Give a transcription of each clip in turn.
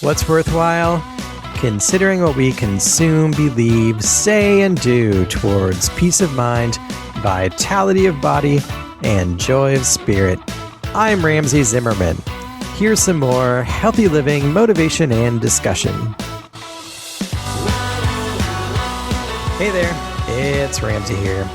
What's worthwhile? Considering what we consume, believe, say, and do towards peace of mind, vitality of body, and joy of spirit. I'm Ramsey Zimmerman. Here's some more healthy living, motivation, and discussion. Hey there, it's Ramsey here.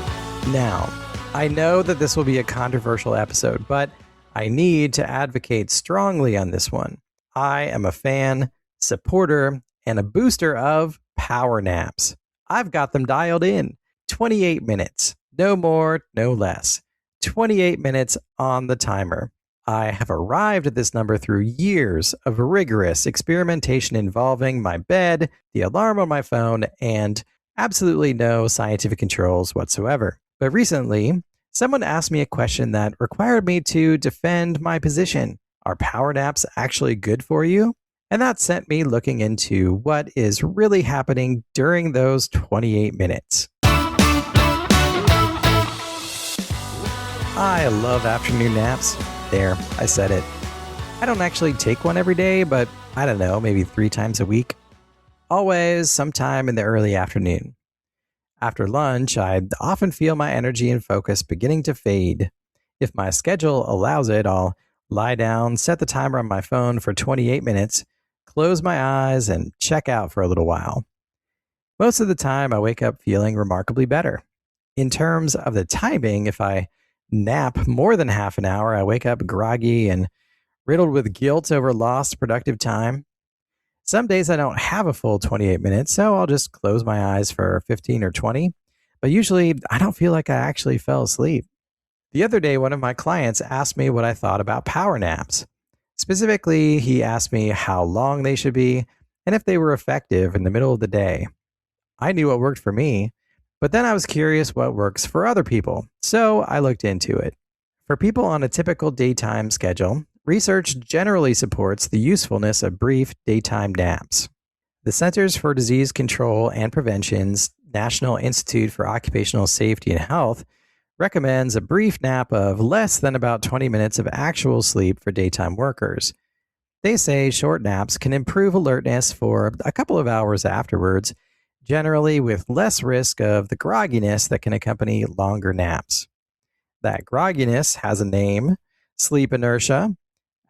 Now, I know that this will be a controversial episode, but I need to advocate strongly on this one. I am a fan, supporter, and a booster of power naps. I've got them dialed in. 28 minutes. No more, no less. 28 minutes on the timer. I have arrived at this number through years of rigorous experimentation involving my bed, the alarm on my phone, and absolutely no scientific controls whatsoever. But recently, someone asked me a question that required me to defend my position. Are power naps actually good for you? And that sent me looking into what is really happening during those 28 minutes. I love afternoon naps. There, I said it. I don't actually take one every day, but I don't know, maybe 3 times a week. Always sometime in the early afternoon. After lunch, I often feel my energy and focus beginning to fade. If my schedule allows it, I'll lie down, set the timer on my phone for 28 minutes, close my eyes, and check out for a little while. Most of the time, I wake up feeling remarkably better. In terms of the timing, if I nap more than half an hour, I wake up groggy and riddled with guilt over lost productive time. Some days I don't have a full 28 minutes, so I'll just close my eyes for 15 or 20, but usually I don't feel like I actually fell asleep. The other day, one of my clients asked me what I thought about power naps. Specifically, he asked me how long they should be and if they were effective in the middle of the day. I knew what worked for me, but then I was curious what works for other people, so I looked into it. For people on a typical daytime schedule, research generally supports the usefulness of brief daytime naps. The Centers for Disease Control and Prevention's National Institute for Occupational Safety and Health recommends a brief nap of less than about 20 minutes of actual sleep for daytime workers. They say short naps can improve alertness for a couple of hours afterwards, generally with less risk of the grogginess that can accompany longer naps. That grogginess has a name: sleep inertia.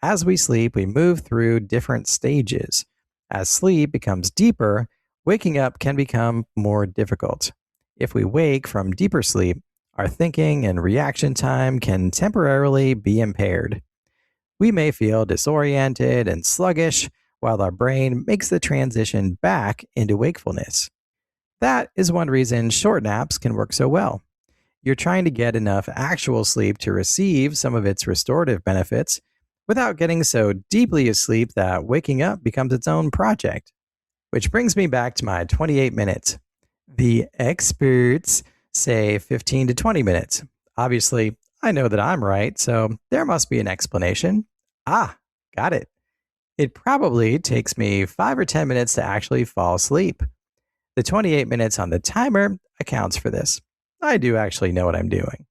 As we sleep, we move through different stages. As sleep becomes deeper, waking up can become more difficult. If we wake from deeper sleep, our thinking and reaction time can temporarily be impaired. We may feel disoriented and sluggish while our brain makes the transition back into wakefulness. That is one reason short naps can work so well. You're trying to get enough actual sleep to receive some of its restorative benefits without getting so deeply asleep that waking up becomes its own project. Which brings me back to my 28 minutes. The experts say 15 to 20 minutes. Obviously, I know that I'm right, so there must be an explanation. Got it. It probably takes me 5 or 10 minutes to actually fall asleep. The 28 minutes on the timer accounts for this. I do actually know what I'm doing.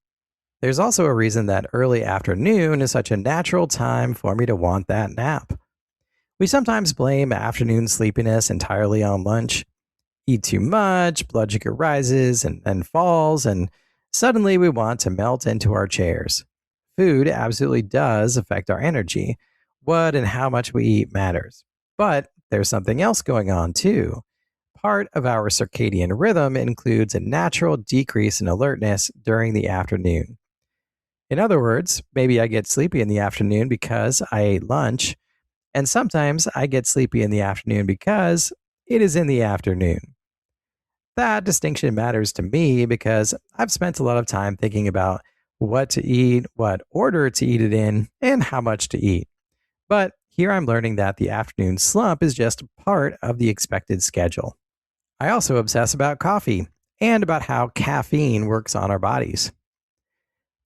There's also a reason that early afternoon is such a natural time for me to want that nap. We sometimes blame afternoon sleepiness entirely on lunch. Eat too much, blood sugar rises and falls, and suddenly we want to melt into our chairs. Food absolutely does affect our energy. What and how much we eat matters. But there's something else going on too. Part of our circadian rhythm includes a natural decrease in alertness during the afternoon. In other words, maybe I get sleepy in the afternoon because I ate lunch, and sometimes I get sleepy in the afternoon because it is in the afternoon. That distinction matters to me because I've spent a lot of time thinking about what to eat, what order to eat it in, and how much to eat. But here I'm learning that the afternoon slump is just part of the expected schedule. I also obsess about coffee and about how caffeine works on our bodies.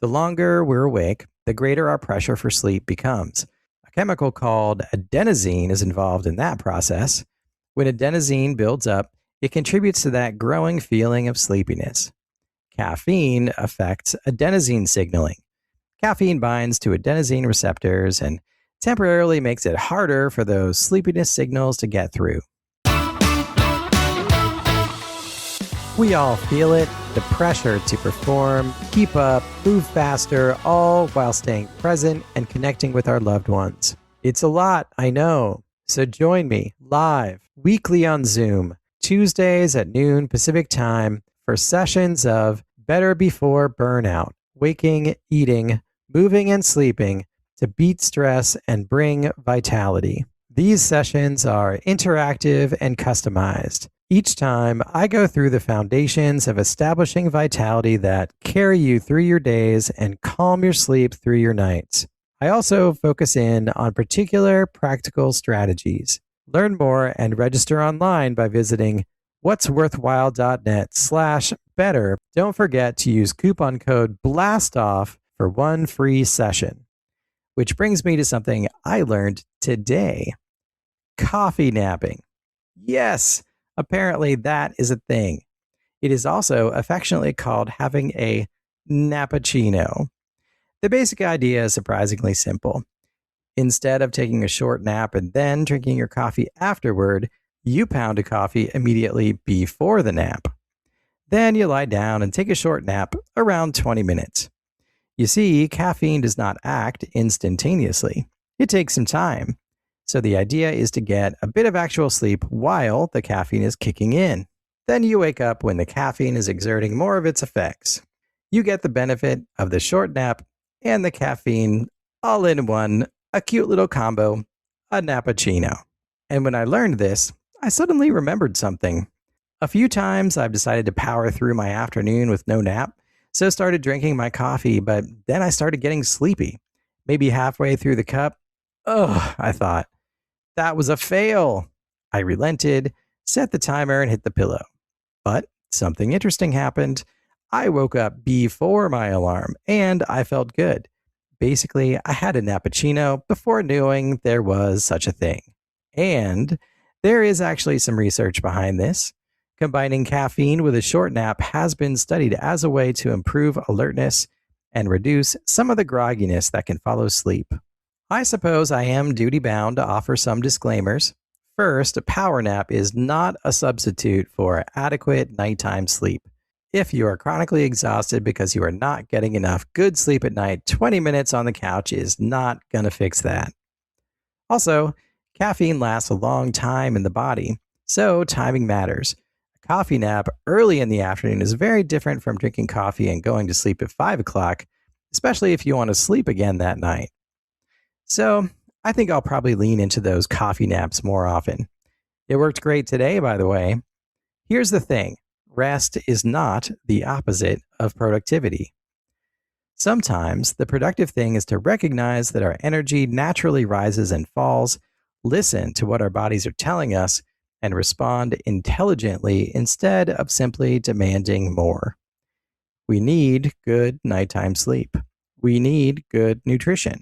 The longer we're awake, the greater our pressure for sleep becomes. A chemical called adenosine is involved in that process. When adenosine builds up, it contributes to that growing feeling of sleepiness. Caffeine affects adenosine signaling. Caffeine binds to adenosine receptors and temporarily makes it harder for those sleepiness signals to get through. We all feel it, the pressure to perform, keep up, move faster, all while staying present and connecting with our loved ones. It's a lot, I know. So join me live, weekly on Zoom, Tuesdays at noon Pacific time for sessions of Better Before Burnout, waking, eating, moving, and sleeping to beat stress and bring vitality. These sessions are interactive and customized. Each time, I go through the foundations of establishing vitality that carry you through your days and calm your sleep through your nights. I also focus in on particular practical strategies. Learn more and register online by visiting whatsworthwhile.net/better. Don't forget to use coupon code BLASTOFF for one free session. Which brings me to something I learned today. Coffee napping. Yes! Apparently, that is a thing. It is also affectionately called having a nappuccino. The basic idea is surprisingly simple. Instead of taking a short nap and then drinking your coffee afterward, you pound a coffee immediately before the nap. Then you lie down and take a short nap around 20 minutes. You see, caffeine does not act instantaneously. It takes some time. So the idea is to get a bit of actual sleep while the caffeine is kicking in. Then you wake up when the caffeine is exerting more of its effects. You get the benefit of the short nap and the caffeine all in one, a cute little combo, a nappuccino. And when I learned this, I suddenly remembered something. A few times I've decided to power through my afternoon with no nap, so started drinking my coffee, but then I started getting sleepy. Maybe halfway through the cup, I thought, that was a fail. I relented, set the timer, and hit the pillow. But something interesting happened. I woke up before my alarm, and I felt good. Basically, I had a nappuccino before knowing there was such a thing. And there is actually some research behind this. Combining caffeine with a short nap has been studied as a way to improve alertness and reduce some of the grogginess that can follow sleep. I suppose I am duty-bound to offer some disclaimers. First, a power nap is not a substitute for adequate nighttime sleep. If you are chronically exhausted because you are not getting enough good sleep at night, 20 minutes on the couch is not going to fix that. Also, caffeine lasts a long time in the body, so timing matters. A coffee nap early in the afternoon is very different from drinking coffee and going to sleep at 5 o'clock, especially if you want to sleep again that night. So, I think I'll probably lean into those coffee naps more often. It worked great today, by the way. Here's the thing. Rest is not the opposite of productivity. Sometimes the productive thing is to recognize that our energy naturally rises and falls, listen to what our bodies are telling us, and respond intelligently instead of simply demanding more. We need good nighttime sleep. We need good nutrition.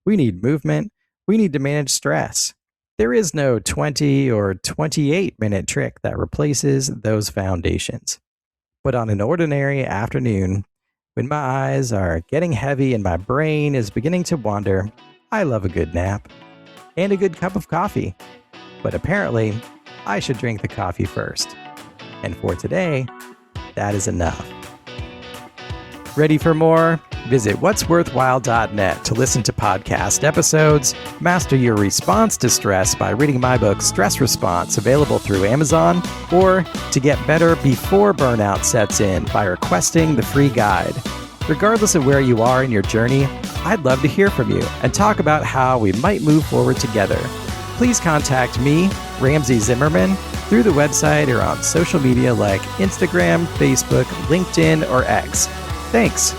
We need movement. We need to manage stress. There is no 20 or 28-minute trick that replaces those foundations. But on an ordinary afternoon, when my eyes are getting heavy and my brain is beginning to wander, I love a good nap and a good cup of coffee. But apparently, I should drink the coffee first. And for today, that is enough. Ready for more? Visit whatsworthwhile.net to listen to podcast episodes, master your response to stress by reading my book, Stress Response, available through Amazon, or to get better before burnout sets in by requesting the free guide. Regardless of where you are in your journey, I'd love to hear from you and talk about how we might move forward together. Please contact me, Ramsey Zimmerman, through the website or on social media like Instagram, Facebook, LinkedIn, or X. Thanks.